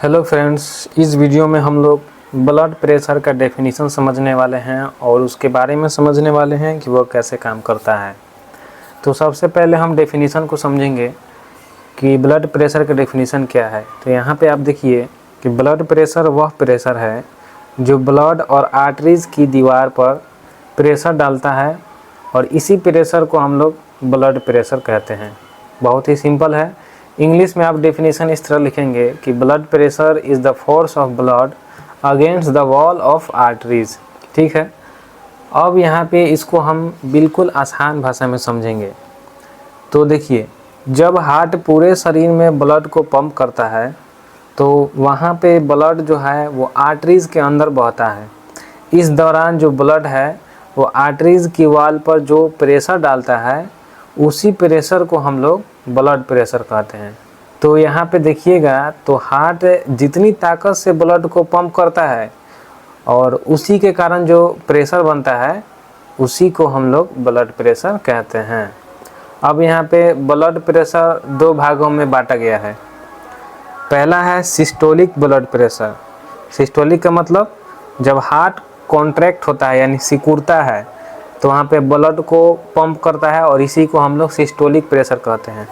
Hello friends, इस video में हम लोग ब्लड प्रेशर का डेफिनेशन समझने वाले हैं और उसके बारे में समझने वाले हैं कि वह कैसे काम करता है। तो सबसे पहले हम डेफिनेशन को समझेंगे कि ब्लड प्रेशर का डेफिनेशन क्या है। तो यहाँ पे आप देखिए कि ब्लड प्रेशर वह प्रेशर है जो ब्लड और आर्टरीज की दीवार पर प्रेशर डालता है और इसी प्रेशर को हम लोग ब्लड प्रेशर कहते हैं। बहुत ही सिंपल है। इंग्लिश में आप डेफिनेशन इस तरह लिखेंगे कि blood pressure is the force of blood against the wall of arteries. ठीक है, अब यहाँ पे इसको हम बिल्कुल आसान भाषा में समझेंगे। तो देखिए, जब हार्ट पूरे शरीर में ब्लड को पंप करता है तो वहाँ पे ब्लड जो है वो आर्टरीज के अंदर बहता है। इस दौरान जो ब्लड है वो आर्टरीज की वॉल पर जो प्रेशर डालता है उसी प्रेशर को हम लोग ब्लड प्रेशर कहते हैं। तो यहाँ पे देखिएगा तो हार्ट जितनी ताकत से ब्लड को पंप करता है और उसी के कारण जो प्रेशर बनता है उसी को हम लोग ब्लड प्रेशर कहते हैं। अब यहाँ पे ब्लड प्रेशर दो भागों में बांटा गया है। पहला है सिस्टोलिक ब्लड प्रेशर। सिस्टोलिक का मतलब जब हार्ट कॉन्ट्रैक्ट होता है यानी सिकुड़ता है तो वहाँ पे ब्लड को पंप करता है और इसी को हम लोग सिस्टोलिक प्रेशर कहते हैं।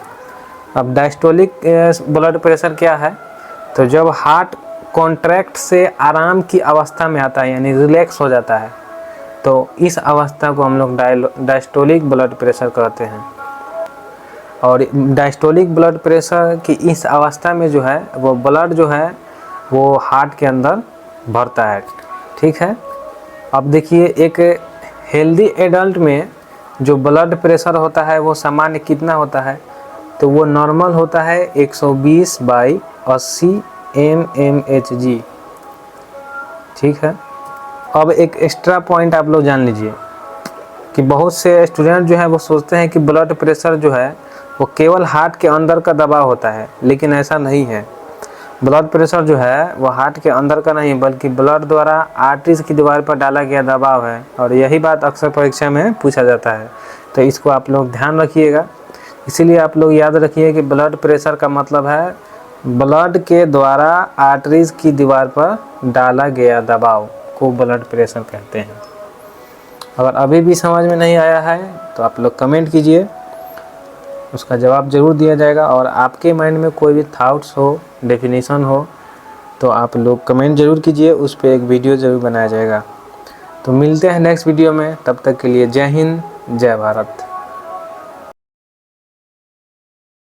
अब डायस्टोलिक ब्लड प्रेशर क्या है? तो जब हार्ट कॉन्ट्रैक्ट से आराम की अवस्था में आता है यानी रिलैक्स हो जाता है तो इस अवस्था को हम लोग डायस्टोलिक ब्लड प्रेशर कहते हैं। और डायस्टोलिक ब्लड प्रेशर की इस अवस्था में जो है वो ब्लड जो है वो हार्ट के अंदर भरता है। ठीक है, अब देखिए एक हेल्दी एडल्ट में जो ब्लड प्रेशर होता है वो सामान्य कितना होता है? तो वो नॉर्मल होता है 120/80 mmHg। ठीक है, अब एक एक्स्ट्रा पॉइंट आप लोग जान लीजिए कि बहुत से स्टूडेंट जो है वो सोचते हैं कि ब्लड प्रेशर जो है वो केवल हार्ट के अंदर का दबाव होता है, लेकिन ऐसा नहीं है। ब्लड प्रेशर जो है वो हार्ट के अंदर का नहीं बल्कि ब्लड द्वारा आर्टरीज की दीवार पर डाला गया दबाव है और यही बात अक्सर परीक्षा में पूछा जाता है। तो इसको आप लोग ध्यान रखिएगा। इसीलिए आप लोग याद रखिए कि ब्लड प्रेशर का मतलब है ब्लड के द्वारा आर्टरीज की दीवार पर डाला गया दबाव को ब्लड प्रेशर कहते हैं। अगर अभी भी समझ में नहीं आया है तो आप लोग कमेंट कीजिए, उसका जवाब ज़रूर दिया जाएगा। और आपके माइंड में कोई भी थाट्स हो, डेफिनेशन हो तो आप लोग कमेंट ज़रूर कीजिए, उस पर एक वीडियो ज़रूर बनाया जाएगा। तो मिलते हैं नेक्स्ट वीडियो में, तब तक के लिए जय हिंद, जय भारत।